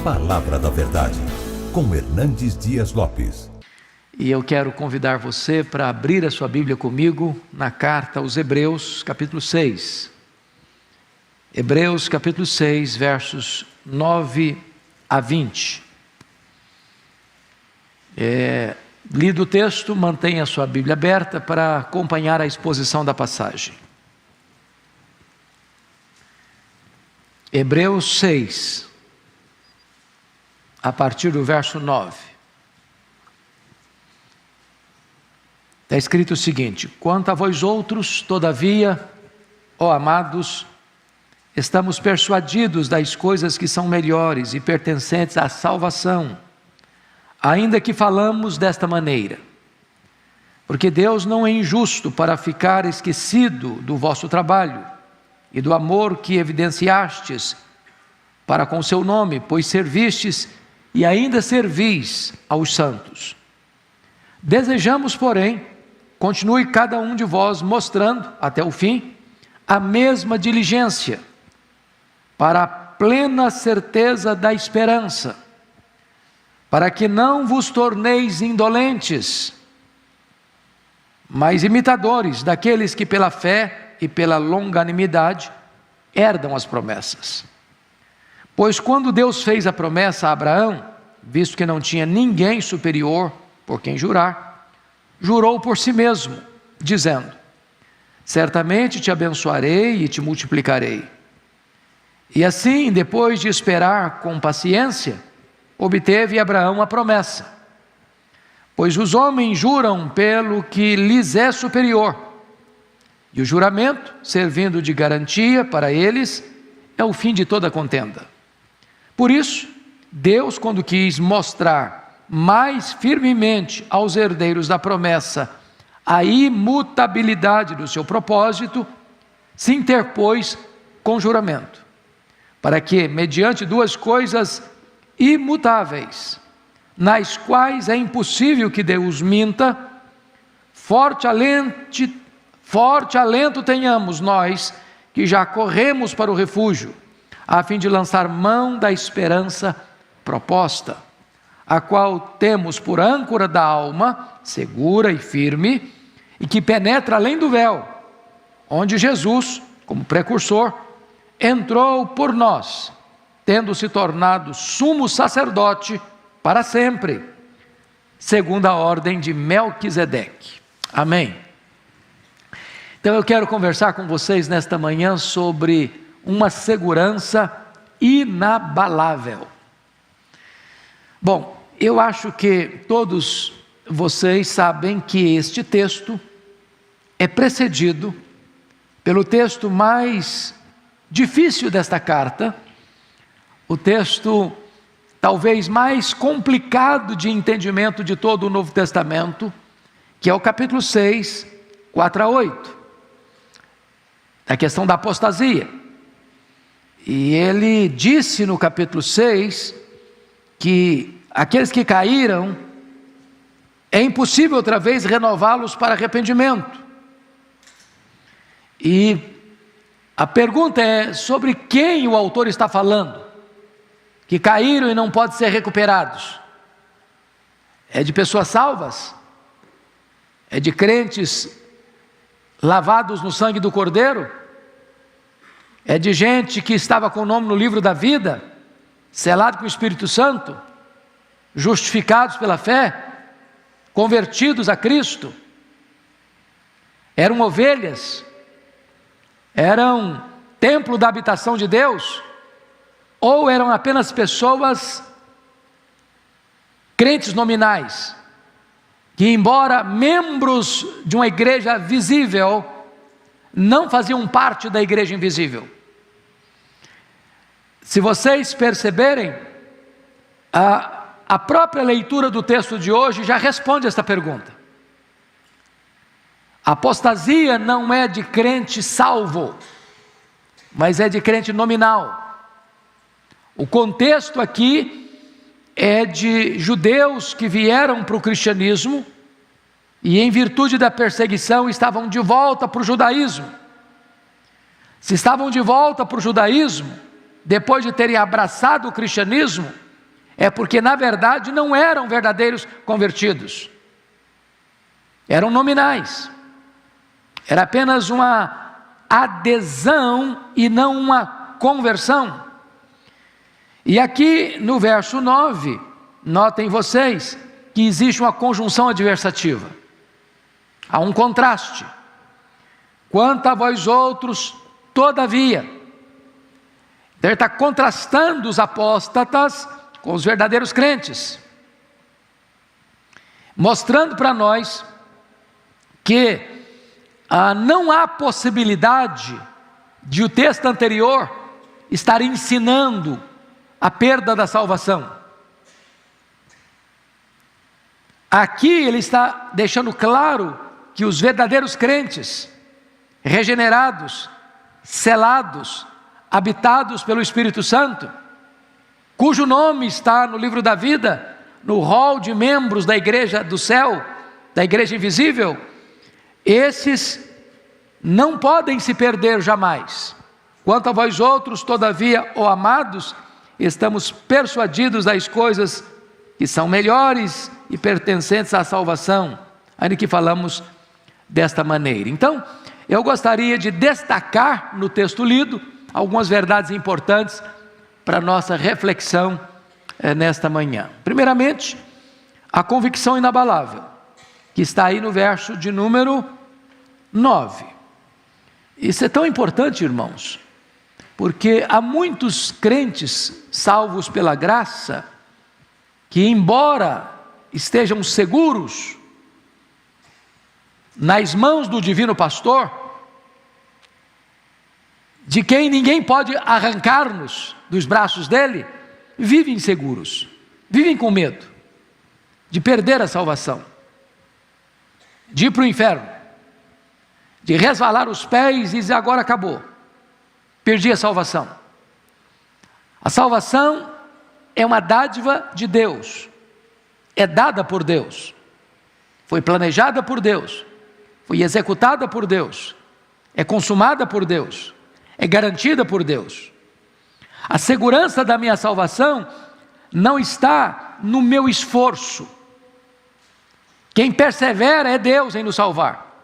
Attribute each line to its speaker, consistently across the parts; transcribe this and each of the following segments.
Speaker 1: Palavra da Verdade, com Hernandes Dias Lopes.
Speaker 2: E eu quero convidar você para abrir a sua Bíblia comigo na carta aos Hebreus, capítulo 6. Hebreus, capítulo 6, versos 9 a 20. Lido o texto, mantenha a sua Bíblia aberta para acompanhar a exposição da passagem. Hebreus 6, a partir do verso 9. Está escrito o seguinte: quanto a vós outros, todavia, ó amados, estamos persuadidos das coisas que são melhores e pertencentes à salvação, ainda que falamos desta maneira. Porque Deus não é injusto para ficar esquecido do vosso trabalho e do amor que evidenciastes para com seu nome, pois servistes e ainda servis aos santos. Desejamos, porém, continue cada um de vós mostrando, até o fim, a mesma diligência, para a plena certeza da esperança, para que não vos torneis indolentes, mas imitadores daqueles que pela fé e pela longanimidade herdam as promessas. Pois quando Deus fez a promessa a Abraão, visto que não tinha ninguém superior por quem jurar, jurou por si mesmo, dizendo: certamente te abençoarei e te multiplicarei. E assim, depois de esperar com paciência, obteve Abraão a promessa. Pois os homens juram pelo que lhes é superior, e o juramento, servindo de garantia para eles, é o fim de toda contenda. Por isso, Deus, quando quis mostrar mais firmemente aos herdeiros da promessa a imutabilidade do seu propósito, se interpôs com juramento, para que, mediante duas coisas imutáveis, nas quais é impossível que Deus minta, forte alento tenhamos nós, que já corremos para o refúgio, a fim de lançar mão da esperança proposta, a qual temos por âncora da alma, segura e firme, e que penetra além do véu, onde Jesus, como precursor, entrou por nós, tendo se tornado sumo sacerdote para sempre, segundo a ordem de Melquisedeque. Amém. Então eu quero conversar com vocês nesta manhã sobre uma segurança inabalável. Bom, eu acho que todos vocês sabem que este texto é precedido pelo texto mais difícil desta carta, o texto talvez mais complicado de entendimento de todo o Novo Testamento, que é o capítulo 6, 4 a 8. A questão da apostasia. E ele disse no capítulo 6 que aqueles que caíram, é impossível outra vez renová-los para arrependimento. E a pergunta é sobre quem o autor está falando, que caíram e não podem ser recuperados. É de pessoas salvas? É de crentes lavados no sangue do Cordeiro? É de gente que estava com o nome no livro da vida, selado com o Espírito Santo, justificados pela fé, convertidos a Cristo? Eram ovelhas? Eram templo da habitação de Deus? Ou eram apenas pessoas crentes nominais, que embora membros de uma igreja visível, não faziam parte da igreja invisível? Se vocês perceberem, a própria leitura do texto de hoje já responde esta pergunta. A apostasia não é de crente salvo, mas é de crente nominal. O contexto aqui é de judeus que vieram para o cristianismo e, em virtude da perseguição, estavam de volta para o judaísmo. Se estavam de volta para o judaísmo, depois de terem abraçado o cristianismo, é porque na verdade não eram verdadeiros convertidos, eram nominais, era apenas uma adesão e não uma conversão. E aqui no verso 9, notem vocês que existe uma conjunção adversativa, há um contraste. Quanto a vós outros, todavia. Então ele está contrastando os apóstatas com os verdadeiros crentes, mostrando para nós que não há possibilidade de o texto anterior estar ensinando a perda da salvação. Aqui ele está deixando claro que os verdadeiros crentes, regenerados, selados, habitados pelo Espírito Santo, cujo nome está no livro da vida, no rol de membros da igreja do céu, da igreja invisível, esses não podem se perder jamais. Quanto a vós outros, todavia, ó amados, estamos persuadidos das coisas que são melhores e pertencentes à salvação, ainda que falamos desta maneira. Então, eu gostaria de destacar no texto lido algumas verdades importantes para a nossa reflexão nesta manhã. Primeiramente, a convicção inabalável, que está aí no verso de número 9. Isso é tão importante, irmãos, porque há muitos crentes salvos pela graça, que embora estejam seguros nas mãos do divino pastor, de quem ninguém pode arrancar-nos dos braços dele, vivem inseguros, vivem com medo de perder a salvação, de ir para o inferno, de resvalar os pés e dizer: agora acabou, perdi a salvação. A salvação é uma dádiva de Deus, é dada por Deus, foi planejada por Deus, foi executada por Deus, é consumada por Deus, é garantida por Deus. A segurança da minha salvação não está no meu esforço. Quem persevera é Deus em nos salvar.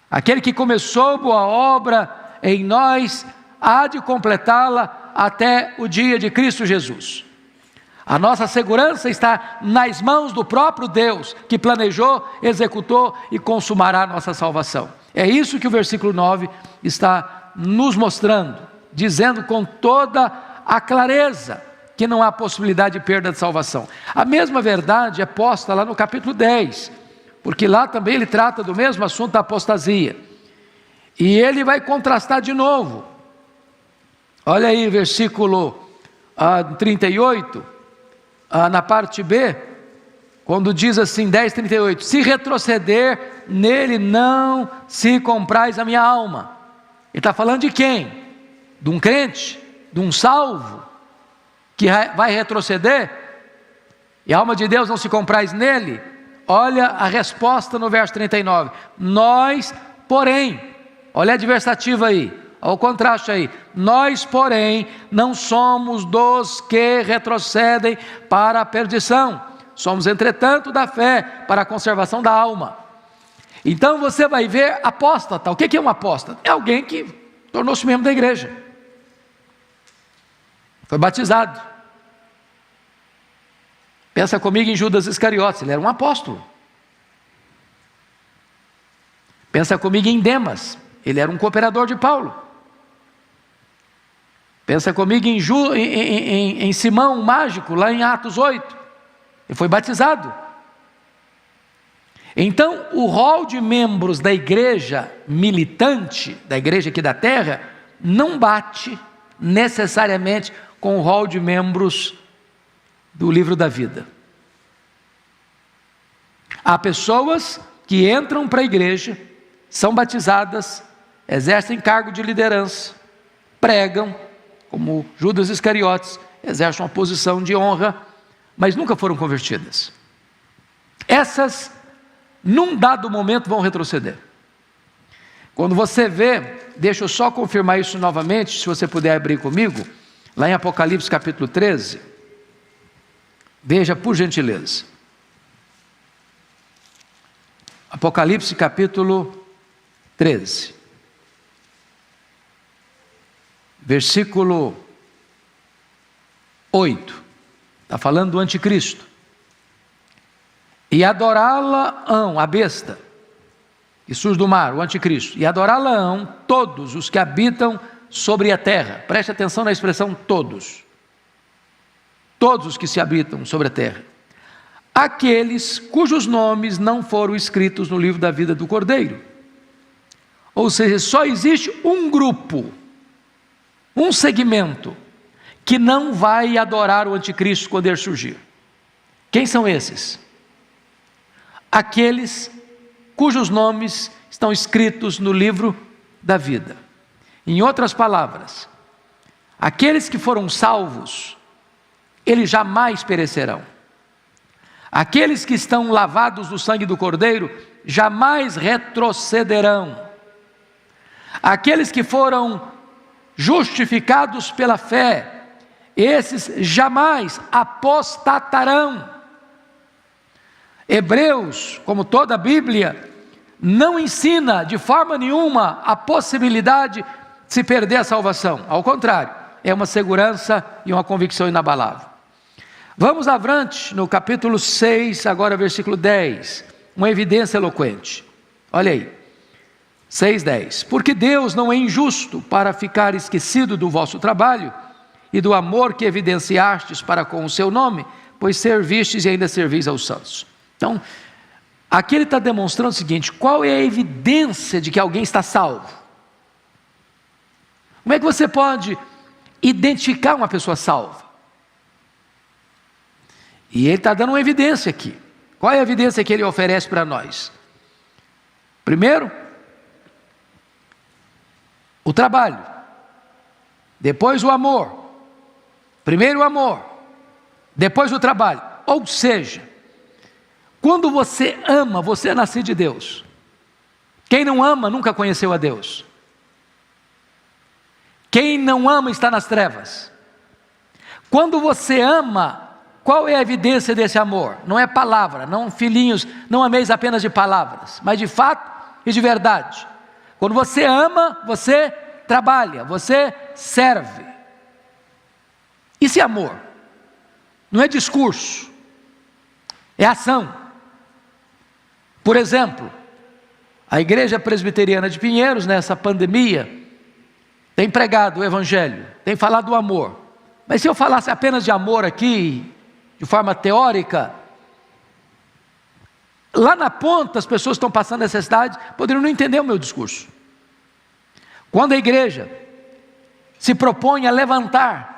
Speaker 2: Aquele que começou boa obra em nós há de completá-la até o dia de Cristo Jesus. A nossa segurança está nas mãos do próprio Deus, que planejou, executou e consumará a nossa salvação. É isso que o versículo 9 está nos mostrando, dizendo com toda a clareza que não há possibilidade de perda de salvação. A mesma verdade é posta lá no capítulo 10, porque lá também ele trata do mesmo assunto da apostasia. E ele vai contrastar de novo. Olha aí, versículo 38, na parte B, quando diz assim, 10:38, se retroceder, nele não se comprais a minha alma. Ele está falando de quem? De um crente, de um salvo, que vai retroceder, e a alma de Deus não se comprais nele? Olha a resposta no verso 39, nós, porém, olha a adversativa aí, olha o contraste aí, nós, porém, não somos dos que retrocedem para a perdição, somos, entretanto, da fé para a conservação da alma. Então você vai ver apóstata. O que é um apóstata? É alguém que tornou-se membro da igreja, foi batizado. Pensa comigo em Judas Iscariotes, ele era um apóstolo. Pensa comigo em Demas, ele era um cooperador de Paulo. Pensa comigo em Simão, o mágico, lá em Atos 8, ele foi batizado. Então, o rol de membros da igreja militante, da igreja aqui da terra, não bate necessariamente com o rol de membros do livro da vida. Há pessoas que entram para a igreja, são batizadas, exercem cargo de liderança, pregam, como Judas Iscariotes, exercem uma posição de honra, mas nunca foram convertidas. Essas, num dado momento, vão retroceder. Quando você vê, deixa eu só confirmar isso novamente, se você puder abrir comigo, lá em Apocalipse capítulo 13, Veja, por gentileza. Apocalipse capítulo 13. Versículo 8. Está falando do anticristo. E adorá-la-ão, a besta, que surge do mar, o anticristo. E adorá-la-ão todos os que habitam sobre a terra. Preste atenção na expressão todos. Todos os que se habitam sobre a terra. Aqueles cujos nomes não foram escritos no livro da vida do Cordeiro. Ou seja, só existe um grupo, um segmento, que não vai adorar o anticristo quando ele surgir. Quem são esses? Aqueles cujos nomes estão escritos no livro da vida. Em outras palavras, aqueles que foram salvos, eles jamais perecerão. Aqueles que estão lavados no sangue do Cordeiro, jamais retrocederão. Aqueles que foram justificados pela fé, esses jamais apostatarão. Hebreus, como toda a Bíblia, não ensina de forma nenhuma a possibilidade de se perder a salvação. Ao contrário, é uma segurança e uma convicção inabalável. Vamos avante no capítulo 6, agora versículo 10, uma evidência eloquente. Olha aí, 6:10. Porque Deus não é injusto para ficar esquecido do vosso trabalho e do amor que evidenciastes para com o seu nome, pois servistes e ainda servis aos santos. Então, aqui ele está demonstrando o seguinte: qual é a evidência de que alguém está salvo? Como é que você pode identificar uma pessoa salva? E ele está dando uma evidência aqui. Qual é a evidência que ele oferece para nós? Primeiro, o trabalho. Depois o amor. Primeiro o amor, depois o trabalho. Ou seja, quando você ama, você é nascido de Deus. Quem não ama nunca conheceu a Deus. Quem não ama está nas trevas. Quando você ama, qual é a evidência desse amor? Não é palavra, não filhinhos, não ameis apenas de palavras, mas de fato e de verdade. Quando você ama, você trabalha, você serve. Isso é amor, não é discurso, é ação. Por exemplo, a Igreja Presbiteriana de Pinheiros, nessa pandemia, tem pregado o Evangelho, tem falado do amor. Mas se eu falasse apenas de amor aqui, de forma teórica, lá na ponta as pessoas estão passando necessidade, poderiam não entender o meu discurso. Quando a igreja se propõe a levantar,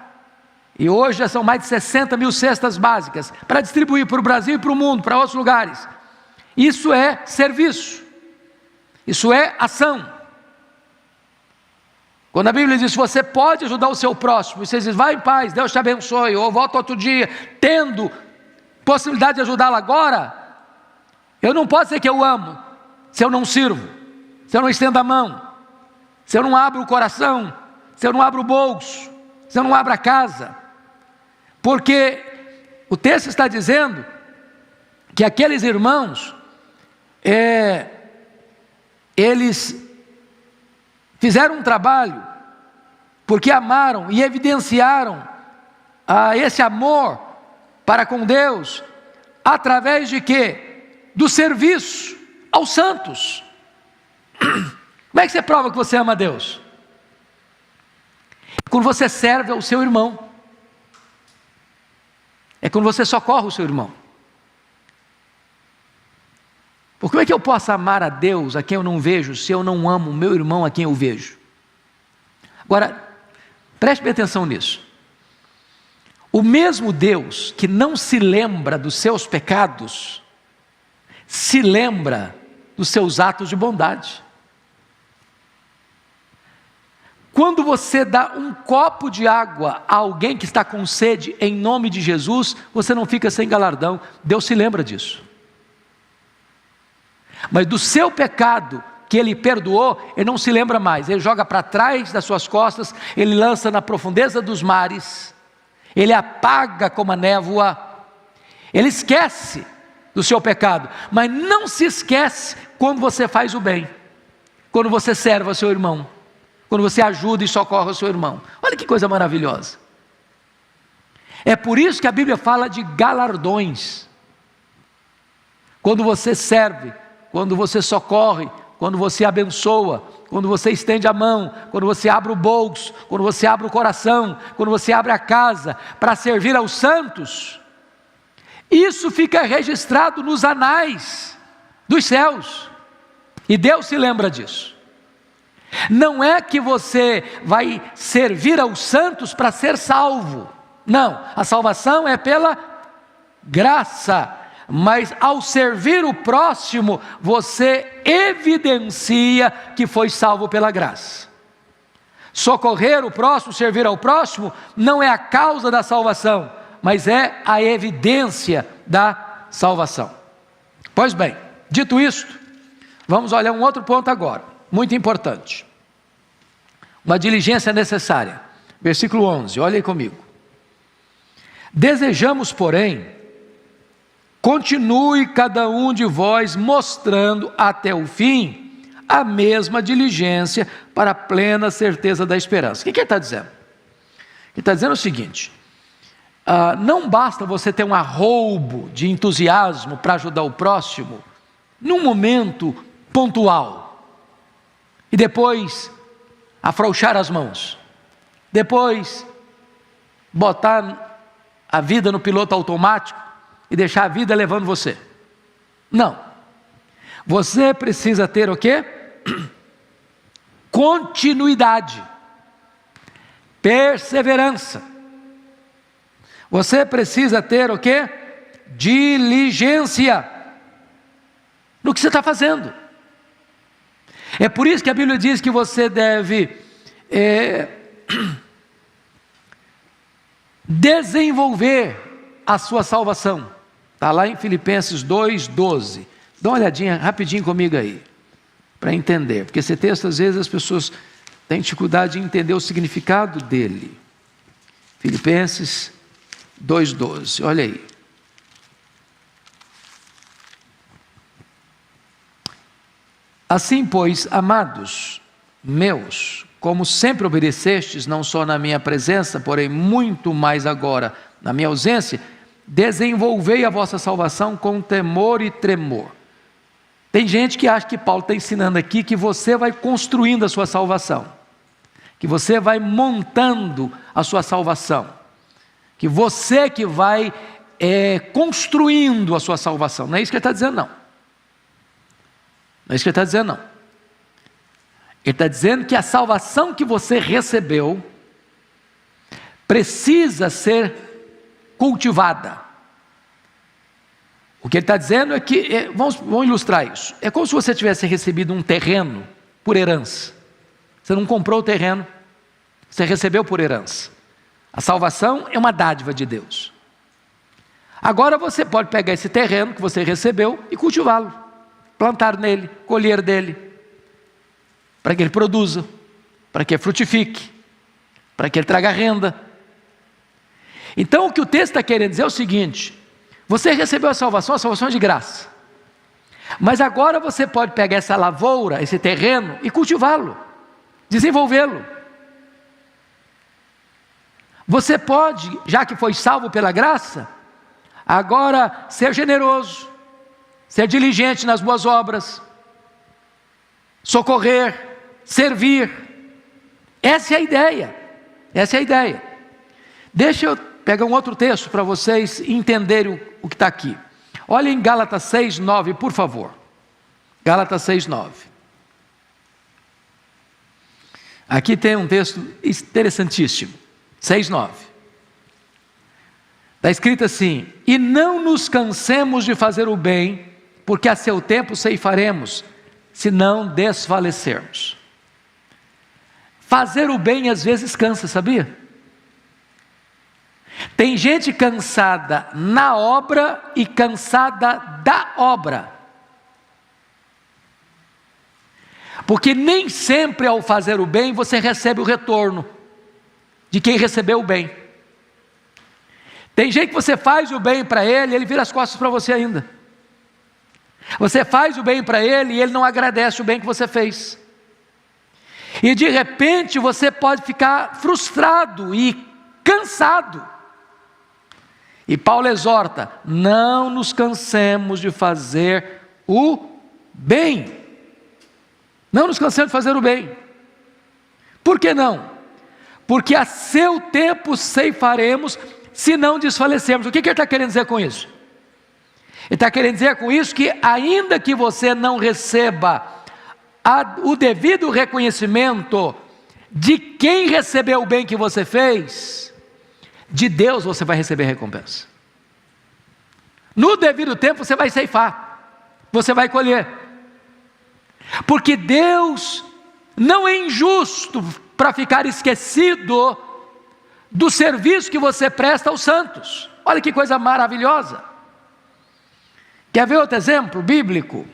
Speaker 2: e hoje já são mais de 60 mil cestas básicas, para distribuir para o Brasil e para o mundo, para outros lugares, isso é serviço, isso é ação. Quando a Bíblia diz, você pode ajudar o seu próximo, e você diz, vai em paz, Deus te abençoe, ou volta outro dia, tendo possibilidade de ajudá-lo agora, eu não posso dizer que eu amo, se eu não sirvo, se eu não estendo a mão, se eu não abro o coração, se eu não abro o bolso, se eu não abro a casa, porque o texto está dizendo que aqueles irmãos, eles fizeram um trabalho, porque amaram e evidenciaram esse amor para com Deus, através de quê? Do serviço aos santos. Como é que você prova que você ama a Deus? Quando você serve ao seu irmão, é quando você socorre o seu irmão. Porque como é que eu posso amar a Deus a quem eu não vejo, se eu não amo o meu irmão a quem eu vejo? Agora, preste bem atenção nisso. O mesmo Deus que não se lembra dos seus pecados, se lembra dos seus atos de bondade. Quando você dá um copo de água a alguém que está com sede, em nome de Jesus, você não fica sem galardão. Deus se lembra disso. Mas do seu pecado que Ele perdoou, Ele não se lembra mais. Ele joga para trás das suas costas, Ele lança na profundeza dos mares, Ele apaga como a névoa, Ele esquece do seu pecado, mas não se esquece quando você faz o bem, quando você serve ao seu irmão, quando você ajuda e socorre ao seu irmão. Olha que coisa maravilhosa. É por isso que a Bíblia fala de galardões. Quando você serve, quando você socorre, quando você abençoa, quando você estende a mão, quando você abre o bolso, quando você abre o coração, quando você abre a casa para servir aos santos, isso fica registrado nos anais dos céus, e Deus se lembra disso. Não é que você vai servir aos santos para ser salvo, não, a salvação é pela graça, mas ao servir o próximo, você evidencia que foi salvo pela graça. Socorrer o próximo, servir ao próximo, não é a causa da salvação, mas é a evidência da salvação. Pois bem, dito isto, vamos olhar um outro ponto agora, muito importante. Uma diligência necessária. Versículo 11, olha aí comigo. Desejamos, porém, continue cada um de vós mostrando até o fim a mesma diligência para a plena certeza da esperança. O que ele está dizendo? Ele está dizendo o seguinte: não basta você ter um arroubo de entusiasmo para ajudar o próximo num momento pontual e depois afrouxar as mãos, depois botar a vida no piloto automático e deixar a vida levando você. Não. Você precisa ter o quê? Continuidade, perseverança. Você precisa ter o quê? Diligência no que você está fazendo. É por isso que a Bíblia diz que você deve desenvolver a sua salvação. Está lá em Filipenses 2:12. Dá uma olhadinha rapidinho comigo aí, para entender, porque esse texto às vezes as pessoas têm dificuldade de entender o significado dele. Filipenses 2:12, olha aí. Assim, pois, amados meus, como sempre obedecestes, não só na minha presença, porém muito mais agora na minha ausência, desenvolvei a vossa salvação com temor e tremor. Tem gente que acha que Paulo está ensinando aqui que você vai construindo a sua salvação, que você vai montando a sua salvação, que você que vai construindo a sua salvação. Não é isso que ele está dizendo, não. Não é isso que ele está dizendo, não. Ele está dizendo que a salvação que você recebeu precisa ser cultivada. O que ele está dizendo é que, vamos ilustrar isso, é como se você tivesse recebido um terreno por herança. Você não comprou o terreno, você recebeu por herança. A salvação é uma dádiva de Deus. Agora você pode pegar esse terreno que você recebeu e cultivá-lo, plantar nele, colher dele, para que ele produza, para que ele frutifique, para que ele traga renda. Então o que o texto está querendo dizer é o seguinte: você recebeu a salvação é de graça, mas agora você pode pegar essa lavoura, esse terreno e cultivá-lo, desenvolvê-lo. Você pode, já que foi salvo pela graça, agora ser generoso, ser diligente nas boas obras, socorrer, servir. Essa é a ideia, essa é a ideia. Deixa eu pegar um outro texto para vocês entenderem o que está aqui. Olha em Gálatas 6:9, por favor. Gálatas 6:9. Aqui tem um texto interessantíssimo. 6:9. Está escrito assim: e não nos cansemos de fazer o bem, porque a seu tempo ceifaremos, se não desfalecermos. Fazer o bem às vezes cansa, sabia? Tem gente cansada na obra e cansada da obra. Porque nem sempre ao fazer o bem você recebe o retorno de quem recebeu o bem. Tem gente que você faz o bem para ele, ele vira as costas para você ainda. Você faz o bem para ele e ele não agradece o bem que você fez. E de repente você pode ficar frustrado e cansado. E Paulo exorta: não nos cansemos de fazer o bem. Não nos cansemos de fazer o bem. Por que não? Porque a seu tempo ceifaremos, se não desfalecermos. O que ele está querendo dizer com isso? Ele está querendo dizer com isso que ainda que você não receba o devido reconhecimento de quem recebeu o bem que você fez, de Deus você vai receber recompensa. No devido tempo você vai ceifar, você vai colher. Porque Deus não é injusto para ficar esquecido do serviço que você presta aos santos. Olha que coisa maravilhosa. Quer ver outro exemplo bíblico?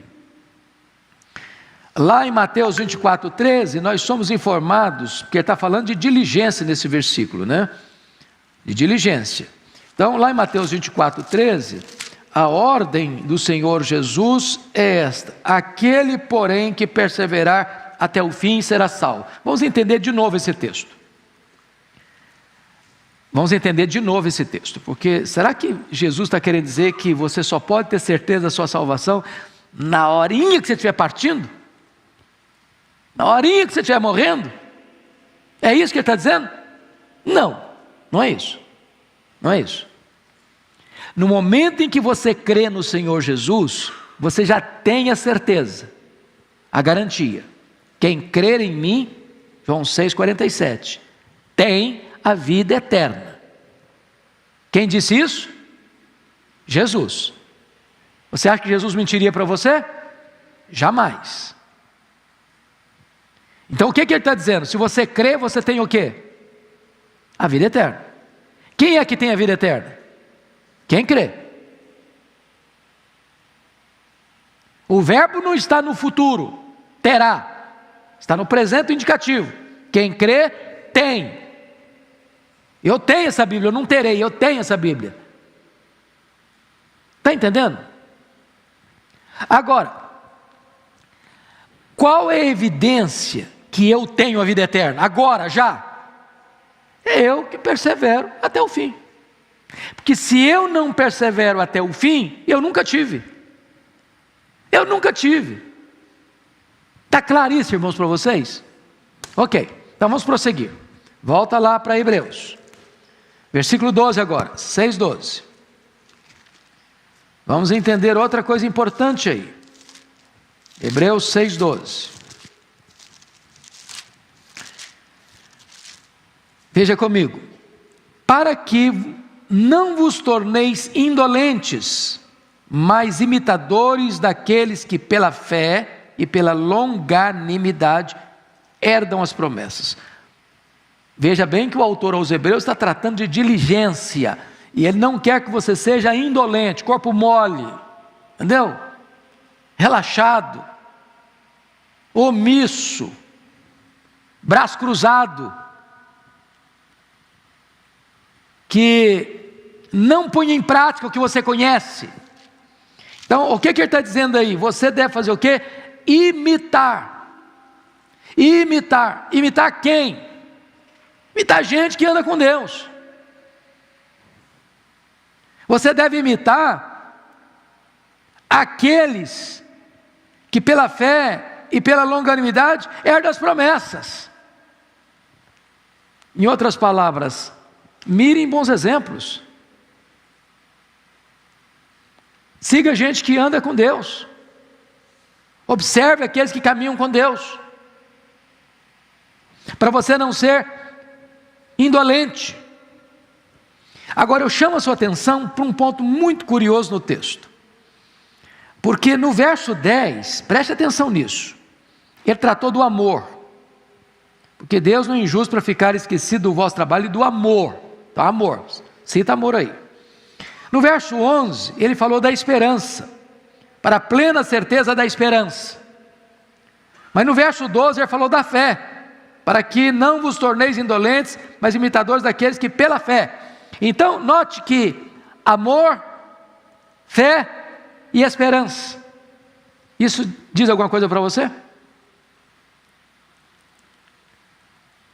Speaker 2: Lá em Mateus 24:13, nós somos informados, porque ele está falando de diligência nesse versículo, né? De diligência. Então, lá em Mateus 24:13, a ordem do Senhor Jesus é esta: aquele, porém, que perseverar até o fim será salvo. Vamos entender de novo esse texto. Vamos entender de novo esse texto, porque será que Jesus está querendo dizer que você só pode ter certeza da sua salvação na horinha que você estiver partindo? Na horinha que você estiver morrendo? É isso que ele está dizendo? Não, não é isso. Não é isso. No momento em que você crê no Senhor Jesus, você já tem a certeza, a garantia. Quem crer em mim, João 6,47, tem a vida eterna. Quem disse isso? Jesus. Você acha que Jesus mentiria para você? Jamais. Então o que ele está dizendo? Se você crê, você tem o quê? A vida eterna. Quem é que tem a vida eterna? Quem crê. O verbo não está no futuro, terá. Está no presente indicativo. Quem crê, tem. Eu tenho essa Bíblia, eu não terei, eu tenho essa Bíblia. Está entendendo? Agora, qual é a evidência que eu tenho a vida eterna? Agora, já? É eu que persevero até o fim. Porque se eu não persevero até o fim, eu nunca tive. Eu nunca tive. Está claríssimo, irmãos, para vocês? Ok, então vamos prosseguir. Volta lá para Hebreus. Versículo 12 agora, 6:12. Vamos entender outra coisa importante aí. Hebreus 6:12. Veja comigo. Para que não vos torneis indolentes, mas imitadores daqueles que pela fé e pela longanimidade herdam as promessas. Veja bem que o autor aos Hebreus está tratando de diligência, e ele não quer que você seja indolente, corpo mole, entendeu? Relaxado, omisso, braço cruzado, que não põe em prática o que você conhece. Então, o que ele está dizendo aí? Você deve fazer o quê? Imitar. Imitar. Imitar quem? Imitar gente que anda com Deus. Você deve imitar aqueles que pela fé e pela longanimidade herdam as promessas. Em outras palavras, mirem bons exemplos. Siga gente que anda com Deus. Observe aqueles que caminham com Deus. Para você não ser indolente. Agora eu chamo a sua atenção para um ponto muito curioso no texto. Porque no verso 10, preste atenção nisso. Ele tratou do amor. Porque Deus não é injusto para ficar esquecido do vosso trabalho e do amor. Então, amor. Cita amor aí. No verso 11, ele falou da esperança. Para a plena certeza da esperança. Mas no verso 12, ele falou da fé. Para que não vos torneis indolentes, mas imitadores daqueles que pela fé Então, note que amor, fé e esperança. Isso diz alguma coisa para você?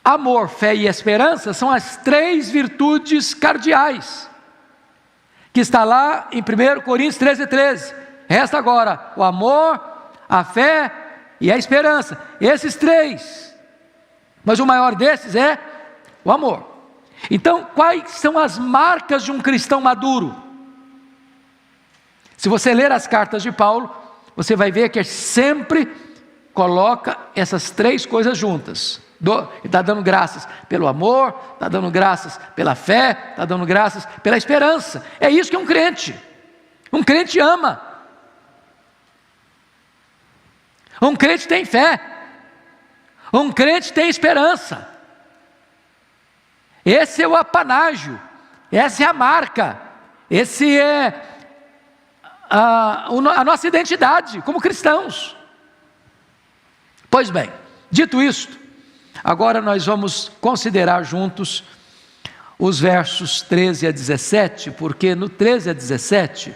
Speaker 2: Amor, fé e esperança são as 3 virtudes cardeais, que está lá em 1 Coríntios 13:13. Resta agora o amor, a fé e a esperança. Esses 3. Mas o maior desses é o amor. Então, quais são as marcas de um cristão maduro? Se você ler as cartas de Paulo, você vai ver que ele sempre coloca essas 3 coisas juntas. Ele está dando graças pelo amor, está dando graças pela fé, está dando graças pela esperança. É isso que é um crente. Um crente ama. Um crente tem fé. Um crente tem esperança. Esse é o apanágio, essa é a marca, esse é a nossa identidade como cristãos. Pois bem, dito isto, agora nós vamos considerar juntos os versos 13 a 17, porque no 13 a 17,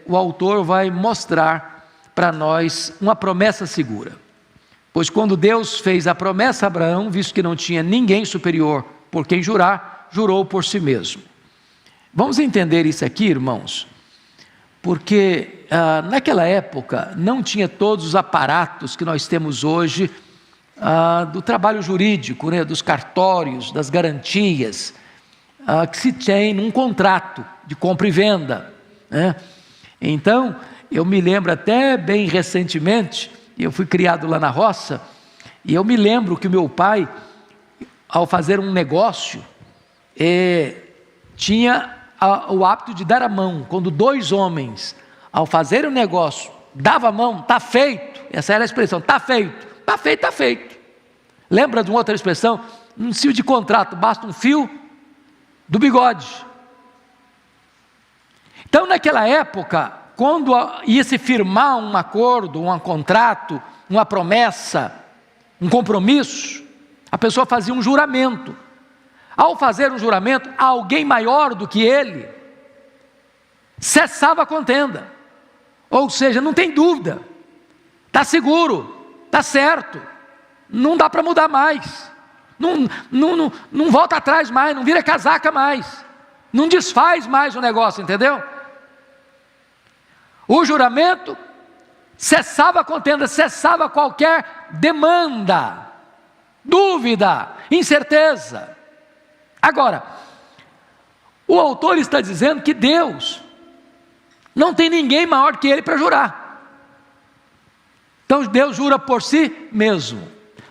Speaker 2: o autor vai mostrar para nós uma promessa segura. Pois quando Deus fez a promessa a Abraão, visto que não tinha ninguém superior por quem jurar, jurou por si mesmo. Vamos entender isso aqui, irmãos, porque naquela época não tinha todos os aparatos que nós temos hoje do trabalho jurídico, né, dos cartórios, das garantias que se tem num contrato de compra e venda, né? Então, eu me lembro até bem recentemente, eu fui criado lá na roça, e eu me lembro que o meu pai, ao fazer um negócio, tinha o hábito de dar a mão. Quando 2 homens, ao fazer um negócio, davam a mão, está feito. Essa era a expressão, está feito. Está feito, está feito. Lembra de uma outra expressão? Um fio de contrato, basta um fio do bigode. Então, naquela época, quando ia se firmar um acordo, um contrato, uma promessa, um compromisso, a pessoa fazia um juramento. Ao fazer um juramento, alguém maior do que ele cessava a contenda. Ou seja, não tem dúvida, está seguro, está certo, não dá para mudar mais, não volta atrás mais, não vira casaca mais, não desfaz mais o negócio, entendeu? O juramento cessava a contenda, cessava qualquer demanda, dúvida, incerteza. Agora, o autor está dizendo que Deus não tem ninguém maior que Ele para jurar. Então Deus jura por si mesmo,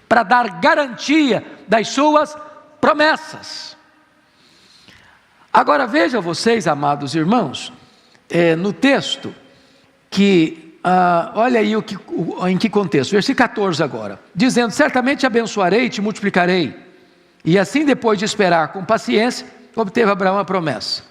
Speaker 2: para dar garantia das suas promessas. Agora veja vocês, amados irmãos, no texto, que, olha aí em que contexto, versículo 14 agora, dizendo: certamente abençoarei e te multiplicarei, e assim depois de esperar com paciência, obteve Abraão a promessa.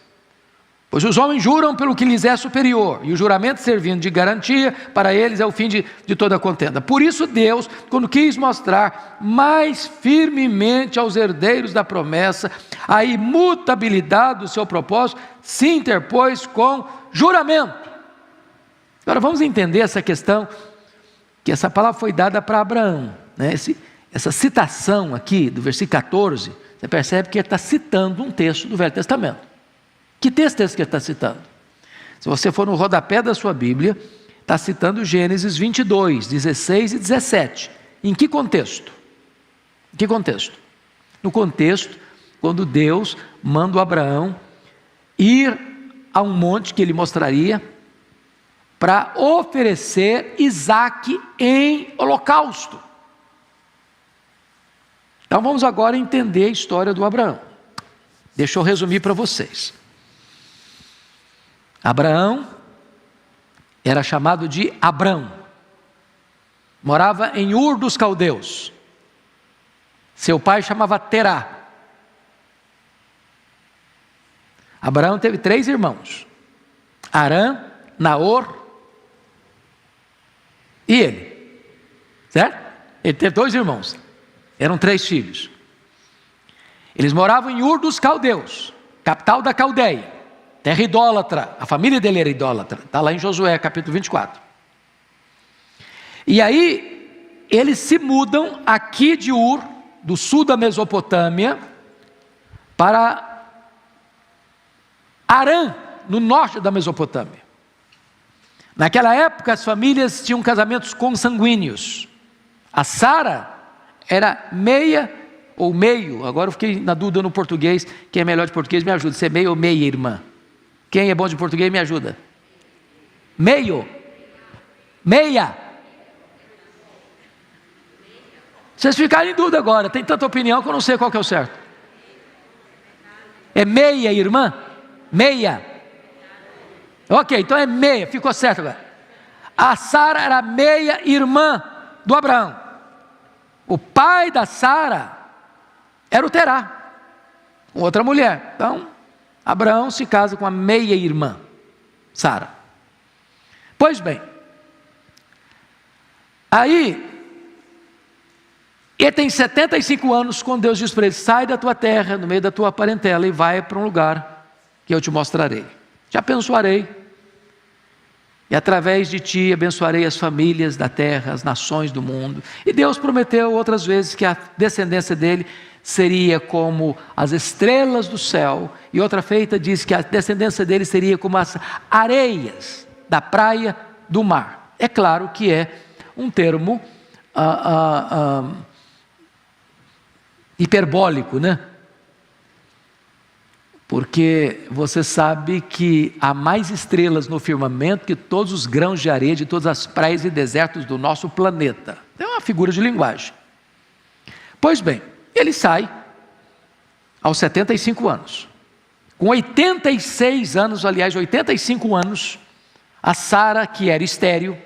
Speaker 2: Pois os homens juram pelo que lhes é superior, e o juramento servindo de garantia, para eles é o fim de toda contenda. Por isso Deus, quando quis mostrar mais firmemente aos herdeiros da promessa a imutabilidade do seu propósito, se interpôs com juramento. Agora vamos entender essa questão, que essa palavra foi dada para Abraão, né? Essa citação aqui do versículo 14, você percebe que ele está citando um texto do Velho Testamento. Que texto é esse que ele está citando? Se você for no rodapé da sua Bíblia, está citando Gênesis 22, 16 e 17. Em que contexto? Em que contexto? No contexto, quando Deus manda o Abraão ir a um monte que ele mostraria, para oferecer Isaque em holocausto. Então vamos agora entender a história do Abraão. Deixa eu resumir para vocês. Abraão era chamado de Abrão, morava em Ur dos Caldeus. Seu pai chamava Terá. Abraão teve 3 irmãos: Arã, Naor e ele, certo? Ele teve 2 irmãos, eram 3 filhos. Eles moravam em Ur dos Caldeus, capital da Caldeia, terra idólatra. A família dele era idólatra, está lá em Josué capítulo 24. E aí eles se mudam aqui de Ur, do sul da Mesopotâmia, para Harã, no norte da Mesopotâmia. Naquela época as famílias tinham casamentos consanguíneos. A Sara era meia ou meio, agora eu fiquei na dúvida no português, quem é melhor de português me ajuda, se é meio ou meia irmã. Quem é bom de português me ajuda. Meio. Meia. Vocês ficaram em dúvida agora, tem tanta opinião que eu não sei qual que é o certo. É meia irmã? Meia. Ok, então é meia, ficou certo agora. A Sara era meia irmã do Abraão. O pai da Sara era o Terá, outra mulher. Então, Abraão se casa com a meia irmã, Sara. Pois bem, aí, ele tem 75 anos quando Deus diz para ele: sai da tua terra, no meio da tua parentela, e vai para um lugar que eu te mostrarei. Te abençoarei, e através de ti abençoarei as famílias da terra, as nações do mundo. E Deus prometeu outras vezes que a descendência dele seria como as estrelas do céu, e outra feita diz que a descendência dele seria como as areias da praia do mar. É claro que é um termo hiperbólico, né? Porque você sabe que há mais estrelas no firmamento que todos os grãos de areia de todas as praias e desertos do nosso planeta. É uma figura de linguagem. Pois bem, ele sai aos 75 anos. Com 86 anos, aliás, 85 anos, a Sara, que era estéril,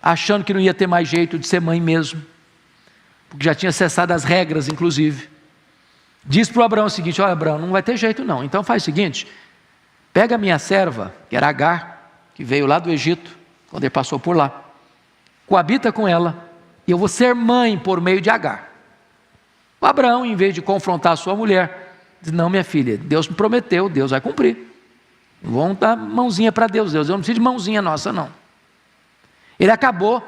Speaker 2: achando que não ia ter mais jeito de ser mãe mesmo, porque já tinha cessado as regras, inclusive, diz para o Abraão o seguinte: olha, Abraão, não vai ter jeito não, então faz o seguinte, pega a minha serva, que era Agar, que veio lá do Egito, quando ele passou por lá, coabita com ela, e eu vou ser mãe por meio de Agar. O Abraão, em vez de confrontar a sua mulher, diz: não, minha filha, Deus me prometeu, Deus vai cumprir, vamos dar mãozinha para Deus, eu não preciso de mãozinha nossa não. Ele acabou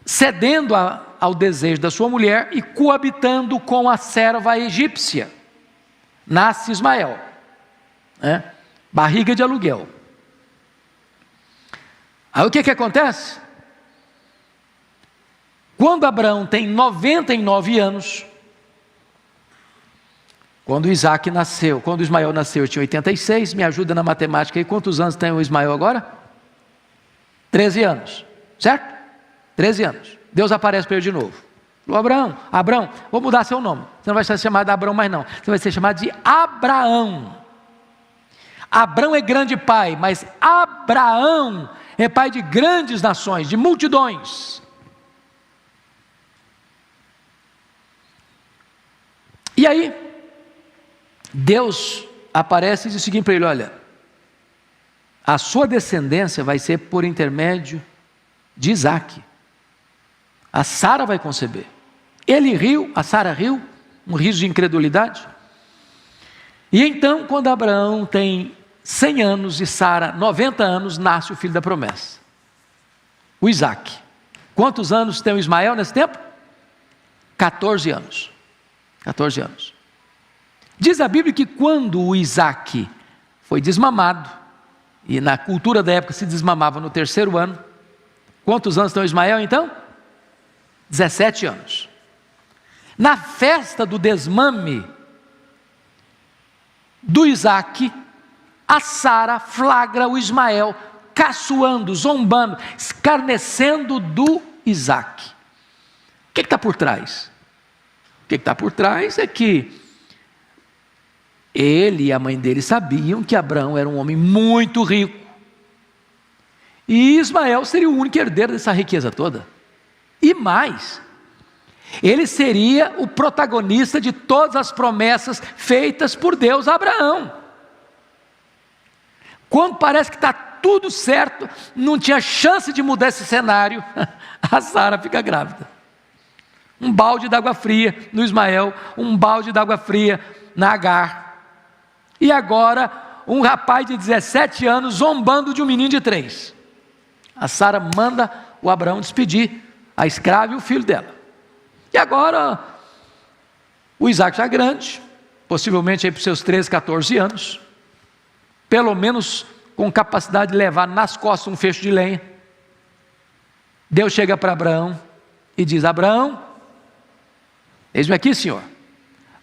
Speaker 2: cedendo ao desejo da sua mulher e coabitando com a serva egípcia. Nasce Ismael, né? Barriga de aluguel. Aí o que acontece? Quando Abraão tem 99 anos, quando Isaac nasceu, quando Ismael nasceu, eu tinha 86, me ajuda na matemática aí, quantos anos tem o Ismael agora? 13 anos, certo? 13 anos. Deus aparece para ele de novo. Falou: Abraão, vou mudar seu nome. Você não vai ser chamado de Abraão mais não. Você vai ser chamado de Abraão. Abraão é grande pai, mas Abraão é pai de grandes nações, de multidões. E aí, Deus aparece e diz o seguinte para ele: olha, a sua descendência vai ser por intermédio de Isaac. A Sara vai conceber. Ele riu, a Sara riu, um riso de incredulidade. E então, quando Abraão tem 100 anos e Sara 90 anos, nasce o filho da promessa, o Isaac. Quantos anos tem o Ismael nesse tempo? 14 anos. 14 anos. Diz a Bíblia que quando o Isaac foi desmamado, e na cultura da época se desmamava no 3º ano, quantos anos tem o Ismael então? 17 anos. Na festa do desmame do Isaac, a Sara flagra o Ismael caçoando, zombando, escarnecendo do Isaac. O que está por trás? O que está por trás é que ele e a mãe dele sabiam que Abraão era um homem muito rico, e Ismael seria o único herdeiro dessa riqueza toda. E mais, ele seria o protagonista de todas as promessas feitas por Deus a Abraão. Quando parece que está tudo certo, não tinha chance de mudar esse cenário, a Sara fica grávida. um balde d'água fria no Ismael, um balde d'água fria na Agar. E agora, um rapaz de 17 anos zombando de um menino de 3. A Sara manda o Abraão despedir a escrava e o filho dela. E agora, o Isaac já grande, possivelmente aí para os seus 13, 14 anos, pelo menos com capacidade de levar nas costas um feixe de lenha. Deus chega para Abraão e diz: Abraão, eis-me aqui, Senhor,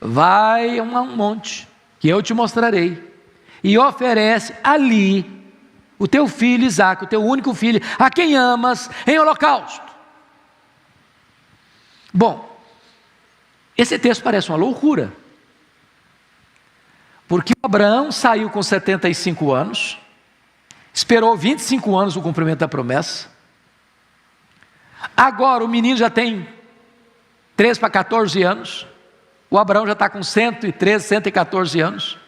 Speaker 2: vai a um monte que eu te mostrarei, e oferece ali o teu filho Isaque, o teu único filho, a quem amas, em holocausto. Bom, esse texto parece uma loucura, porque Abraão saiu com 75 anos, esperou 25 anos o cumprimento da promessa, agora o menino já tem 13 para 14 anos, o Abraão já está com 113, 114 anos,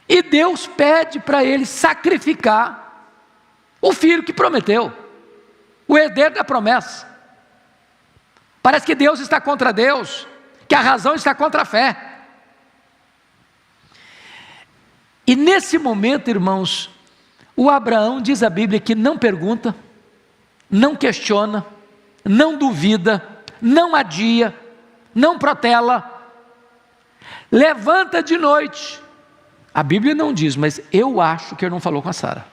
Speaker 2: e Deus pede para ele sacrificar o filho que prometeu, o herdeiro da promessa. Parece que Deus está contra Deus, que a razão está contra a fé. E nesse momento, irmãos, o Abraão, diz a Bíblia, que não pergunta, não questiona, não duvida, não adia, não protela, levanta de noite. A Bíblia não diz, mas eu acho que ele não falou com a Sara.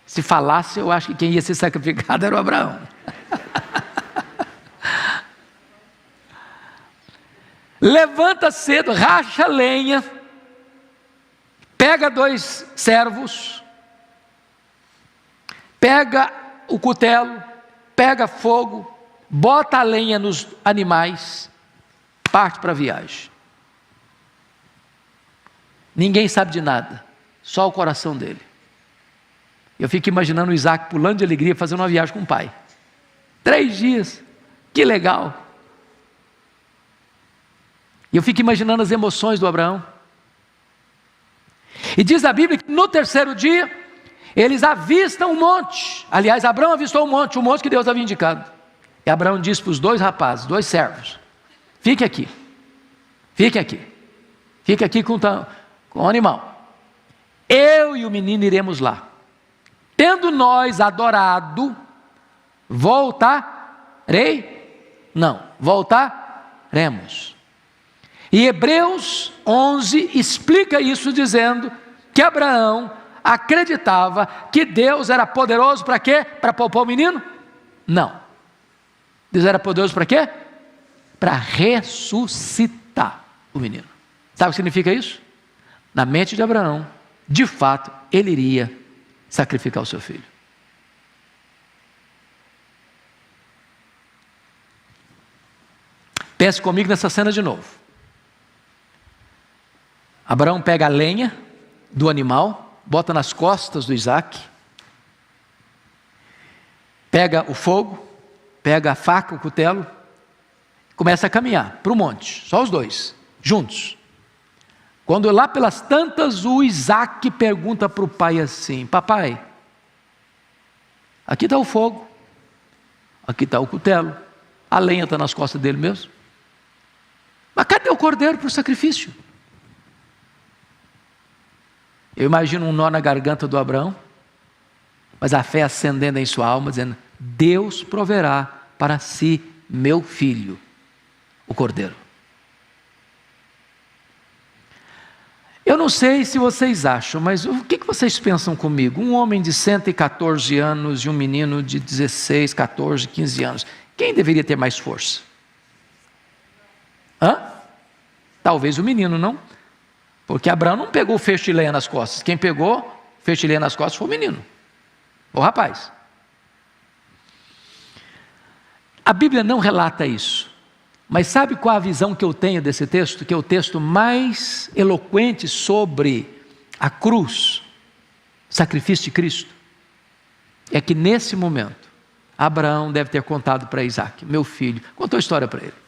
Speaker 2: Se falasse, eu acho que quem ia ser sacrificado era o Abraão. Levanta cedo, racha lenha, pega 2 servos, pega o cutelo, pega fogo, bota a lenha nos animais, parte para a viagem. Ninguém sabe de nada, só o coração dele. Eu fico imaginando o Isaac pulando de alegria, fazendo uma viagem com o pai. 3 dias, que legal. E eu fico imaginando as emoções do Abraão. E diz a Bíblia que no 3º dia, eles avistam um monte. Aliás, Abraão avistou o monte que Deus havia indicado. E Abraão disse para os 2 rapazes, 2 servos: fique aqui, fique aqui, fique aqui com o animal. Eu e o menino iremos lá. Tendo nós adorado, voltaremos. E Hebreus 11 explica isso dizendo que Abraão acreditava que Deus era poderoso para quê? Para poupar o menino? Não. Deus era poderoso para quê? Para ressuscitar o menino. Sabe o que significa isso? Na mente de Abraão, de fato, ele iria sacrificar o seu filho. Pense comigo nessa cena de novo. Abraão pega a lenha do animal, bota nas costas do Isaque, pega o fogo, pega a faca, o cutelo, começa a caminhar para o monte, só os 2, juntos. Quando lá pelas tantas, o Isaque pergunta para o pai assim: papai, aqui está o fogo, aqui está o cutelo, a lenha está nas costas dele mesmo, mas cadê o cordeiro para o sacrifício? Eu imagino um nó na garganta do Abraão, mas a fé acendendo em sua alma, dizendo: Deus proverá para si meu filho, o cordeiro. Eu não sei se vocês acham, mas o que vocês pensam comigo? Um homem de 114 anos e um menino de 16, 14, 15 anos. Quem deveria ter mais força? Talvez o menino, não? Porque Abraão não pegou o feixe de lenha nas costas. Quem pegou o feixe de lenha nas costas foi o menino, o rapaz. A Bíblia não relata isso. Mas sabe qual a visão que eu tenho desse texto? Que é o texto mais eloquente sobre a cruz, sacrifício de Cristo. É que nesse momento, Abraão deve ter contado para Isaque: meu filho, contou a história para ele.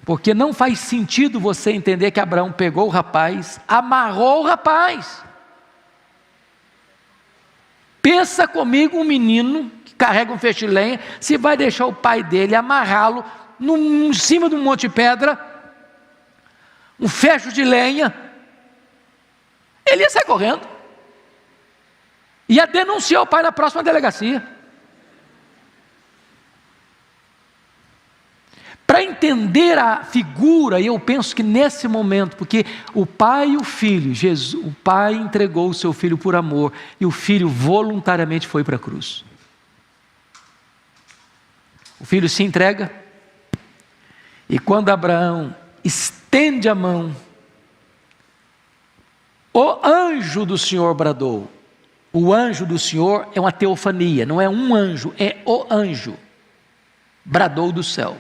Speaker 2: Porque não faz sentido você entender que Abraão pegou o rapaz, amarrou o rapaz. Pensa comigo um menino carrega um feixe de lenha, se vai deixar o pai dele amarrá-lo em cima de um monte de pedra, um fecho de lenha, ele ia sair correndo, ia denunciar o pai na próxima delegacia. Para entender a figura, e eu penso que nesse momento, porque o pai e o filho, Jesus, o pai entregou o seu filho por amor, e o filho voluntariamente foi para a cruz. O filho se entrega, e quando Abraão estende a mão, o anjo do Senhor bradou. O anjo do Senhor é uma teofania, não é um anjo, é o anjo. Bradou do céu: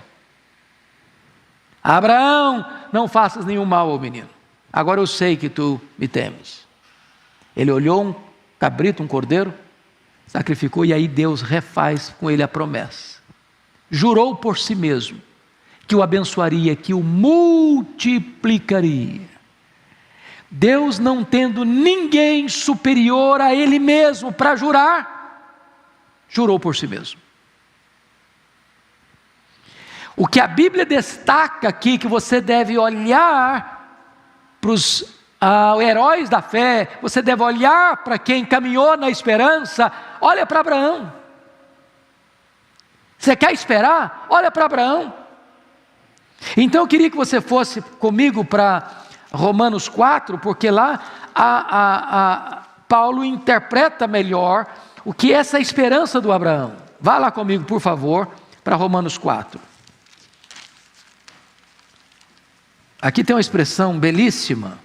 Speaker 2: Abraão, não faças nenhum mal ao menino. Agora eu sei que tu me temes. Ele olhou um cabrito, um cordeiro, sacrificou, e aí Deus refaz com ele a promessa. Jurou por si mesmo que o abençoaria, que o multiplicaria. Deus, não tendo ninguém superior a ele mesmo para jurar, jurou por si mesmo. O que a Bíblia destaca aqui, que você deve olhar para os heróis da fé, você deve olhar para quem caminhou na esperança, olha para Abraão. Você quer esperar? Olha para Abraão. Então eu queria que você fosse comigo para Romanos 4, porque lá Paulo interpreta melhor o que é essa esperança do Abraão. Vá lá comigo, por favor, para Romanos 4. Aqui tem uma expressão belíssima.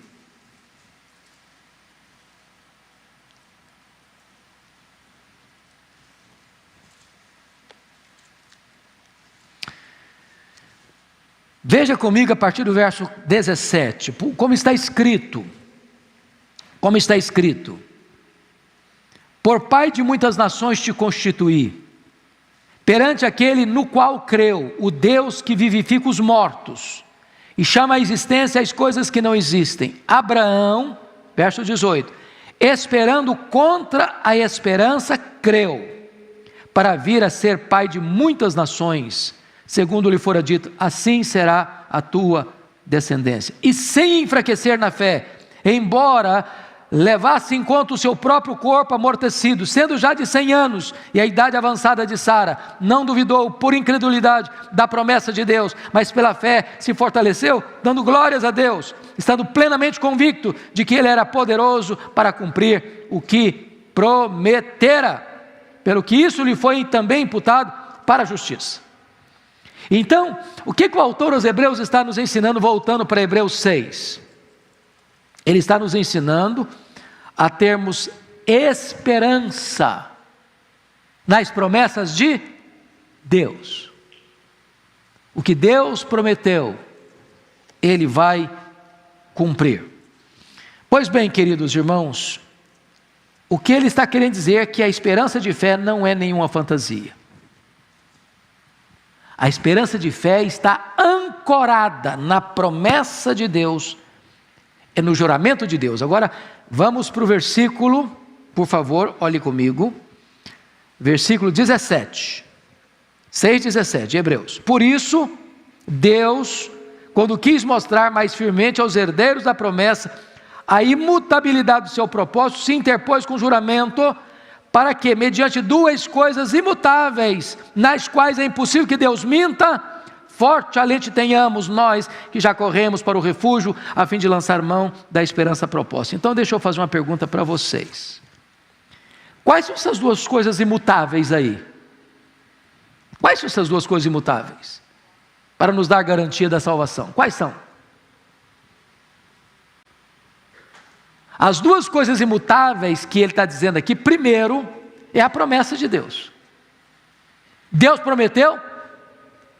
Speaker 2: Veja comigo a partir do verso 17, como está escrito. Como está escrito: por pai de muitas nações te constituí, perante aquele no qual creu, o Deus que vivifica os mortos e chama à existência as coisas que não existem. Abraão, verso 18, esperando contra a esperança, creu, para vir a ser pai de muitas nações, segundo lhe fora dito, assim será a tua descendência. E sem enfraquecer na fé, embora levasse em conta o seu próprio corpo amortecido, sendo já de 100 anos, e a idade avançada de Sara, não duvidou por incredulidade da promessa de Deus, mas pela fé se fortaleceu, dando glórias a Deus, estando plenamente convicto de que Ele era poderoso para cumprir o que prometera, pelo que isso lhe foi também imputado para a justiça. Então, o que o autor aos Hebreus está nos ensinando, voltando para Hebreus 6? Ele está nos ensinando a termos esperança nas promessas de Deus. O que Deus prometeu, Ele vai cumprir. Pois bem, queridos irmãos, o que ele está querendo dizer é que a esperança de fé não é nenhuma fantasia. A esperança de fé está ancorada na promessa de Deus, é no juramento de Deus. Agora, vamos para o versículo, por favor, olhe comigo, versículo 17, 6,17, Hebreus. Por isso, Deus, quando quis mostrar mais firmemente aos herdeiros da promessa a imutabilidade do seu propósito, se interpôs com juramento, para que, mediante duas coisas imutáveis, nas quais é impossível que Deus minta, forte alento tenhamos nós que já corremos para o refúgio, a fim de lançar mão da esperança proposta. Então deixa eu fazer uma pergunta para vocês. Quais são essas duas coisas imutáveis aí? Quais são essas duas coisas imutáveis? Para nos dar garantia da salvação. Quais são? As duas coisas imutáveis que ele está dizendo aqui, primeiro, é a promessa de Deus. Deus prometeu,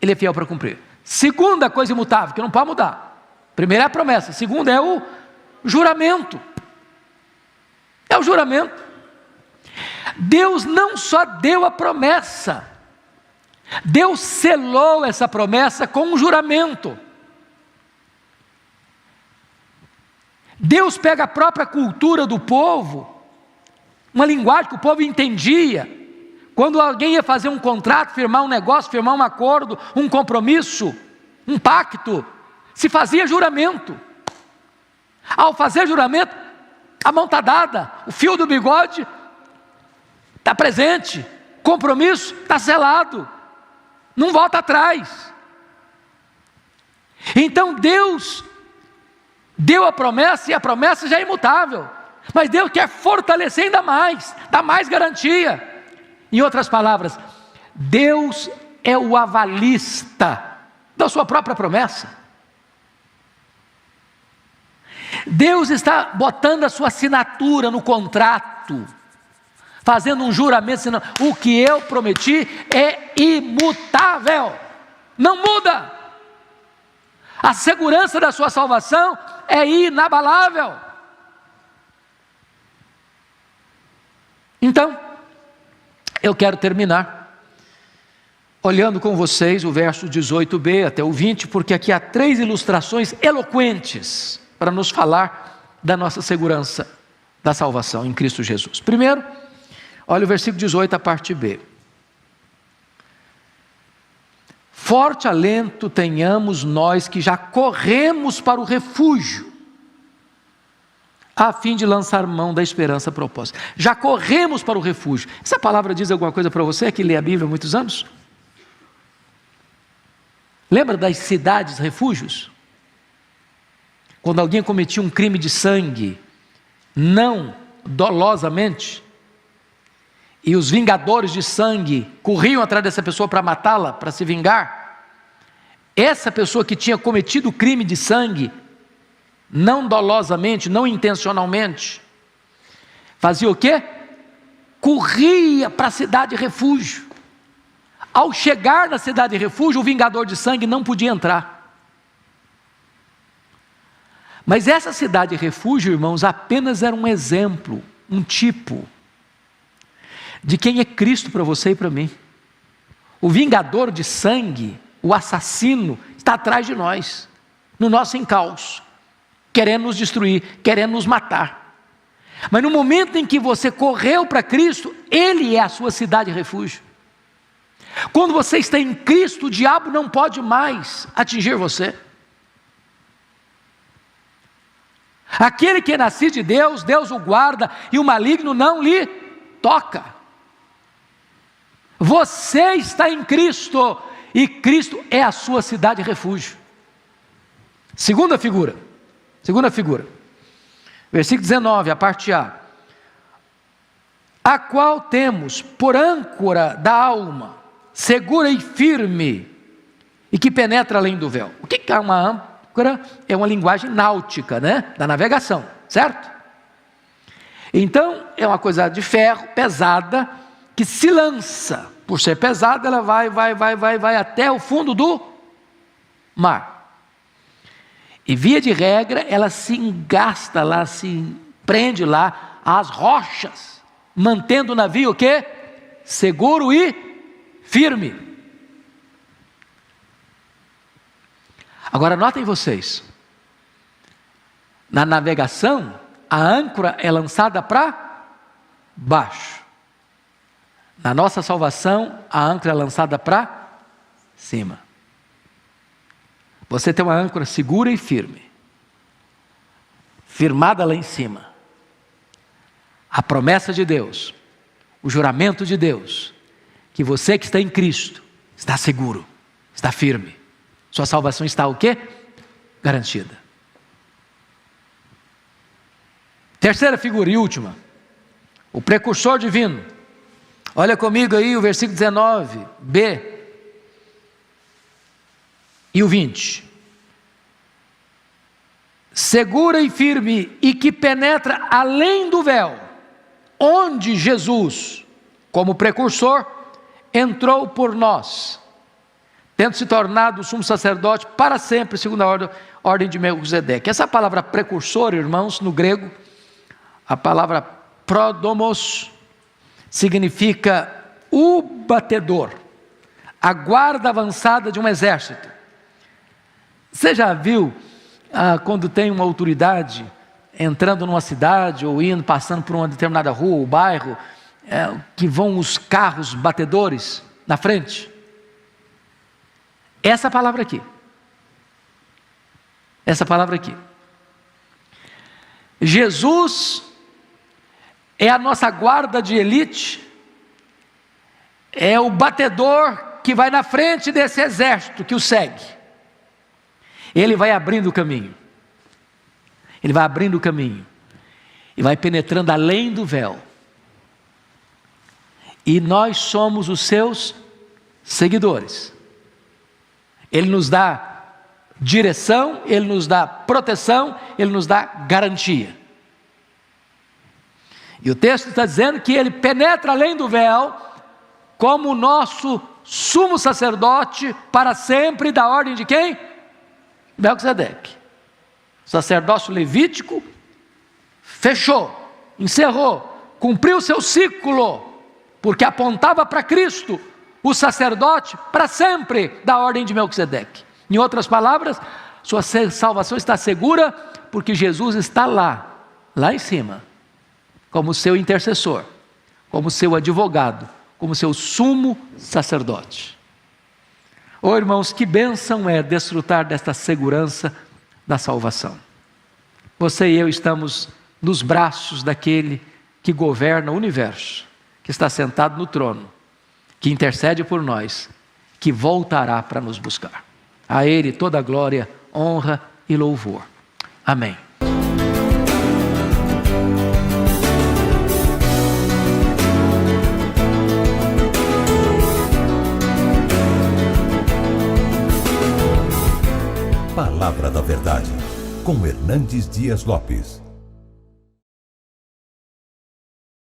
Speaker 2: Ele é fiel para cumprir. Segunda coisa imutável, que não pode mudar. Primeiro é a promessa, segunda é o juramento. É o juramento. Deus não só deu a promessa, Deus selou essa promessa com um juramento. Deus pega a própria cultura do povo, uma linguagem que o povo entendia, Quando alguém ia fazer um contrato, firmar um negócio, firmar um acordo, um compromisso, um pacto, se fazia juramento. Ao fazer juramento, a mão está dada, o fio do bigode está presente, compromisso está selado, não volta atrás. Então Deus deu a promessa, e a promessa já é imutável, mas Deus quer fortalecer ainda mais, dar mais garantia. Em outras palavras, Deus é o avalista da sua própria promessa. Deus está botando a sua assinatura no contrato, fazendo um juramento, dizendo: o que eu prometi é imutável, não muda. A segurança da sua salvação é inabalável. Então, eu quero terminar olhando com vocês o verso 18b até o 20, porque aqui há 3 ilustrações eloquentes para nos falar da nossa segurança da salvação em Cristo Jesus. Primeiro, olha o versículo 18, a parte B. Forte alento tenhamos nós que já corremos para o refúgio, a fim de lançar mão da esperança proposta. Já corremos para o refúgio. Essa palavra diz alguma coisa para você que lê a Bíblia há muitos anos? Lembra das cidades refúgios? Quando alguém cometia um crime de sangue, não dolosamente, e os vingadores de sangue corriam atrás dessa pessoa para matá-la, para se vingar, essa pessoa que tinha cometido o crime de sangue, não dolosamente, não intencionalmente, fazia o quê? Corria para a cidade refúgio. Ao chegar na cidade refúgio, o vingador de sangue não podia entrar. Mas essa cidade refúgio, irmãos, apenas era um exemplo, um tipo de quem é Cristo para você e para mim. O vingador de sangue, o assassino, está atrás de nós, no nosso encalço, querendo nos destruir, querendo nos matar. Mas no momento em que você correu para Cristo, Ele é a sua cidade refúgio. Quando você está em Cristo, o diabo não pode mais atingir você. Aquele que é nascido de Deus, Deus o guarda, e o maligno não lhe toca. Você está em Cristo, e Cristo é a sua cidade refúgio. Segunda figura, versículo 19, a parte A. A qual temos por âncora da alma, segura e firme, e que penetra além do véu. O que é uma âncora? É uma linguagem náutica, né? Da navegação, certo? Então, é uma coisa de ferro, pesada, que se lança. Por ser pesada, ela vai até o fundo do mar. E via de regra, ela se engasta lá, se prende lá às rochas, mantendo o navio o quê? Seguro e firme. Agora notem vocês, na navegação, a âncora é lançada para baixo. Na nossa salvação, a âncora é lançada para cima. Você tem uma âncora segura e firme, firmada lá em cima. A promessa de Deus, o juramento de Deus, que você que está em Cristo, está seguro, está firme. Sua salvação está o quê? Garantida. Terceira figura e última, o precursor divino. Olha comigo aí o versículo 19b e o 20. Segura e firme, e que penetra além do véu, onde Jesus, como precursor, entrou por nós, tendo se tornado sumo sacerdote para sempre, segundo a ordem de Melquisedeque. Essa palavra precursor, irmãos, no grego, a palavra prodomos, significa o batedor, a guarda avançada de um exército. Você já viu, quando tem uma autoridade entrando numa cidade, ou indo, passando por uma determinada rua ou bairro, que vão os carros batedores na frente. Essa palavra aqui. Essa palavra aqui. Jesus é a nossa guarda de elite, é o batedor que vai na frente desse exército que o segue. Ele vai abrindo o caminho. Ele vai abrindo o caminho. E vai penetrando além do véu. E nós somos os seus seguidores. Ele nos dá direção, Ele nos dá proteção, Ele nos dá garantia. E o texto está dizendo que Ele penetra além do véu, como o nosso sumo sacerdote para sempre, da ordem de quem? Melquisedeque. O sacerdócio levítico fechou, encerrou, cumpriu seu ciclo, porque apontava para Cristo, o sacerdote para sempre, da ordem de Melquisedeque. Em outras palavras, sua salvação está segura, porque Jesus está lá em cima, como seu intercessor, como seu advogado, como seu sumo sacerdote. Oh, irmãos, que bênção é desfrutar desta segurança da salvação. Você e eu estamos nos braços daquele que governa o universo, que está sentado no trono, que intercede por nós, que voltará para nos buscar. A Ele toda a glória, honra e louvor. Amém.
Speaker 1: Palavra da Verdade, com Hernandes Dias Lopes.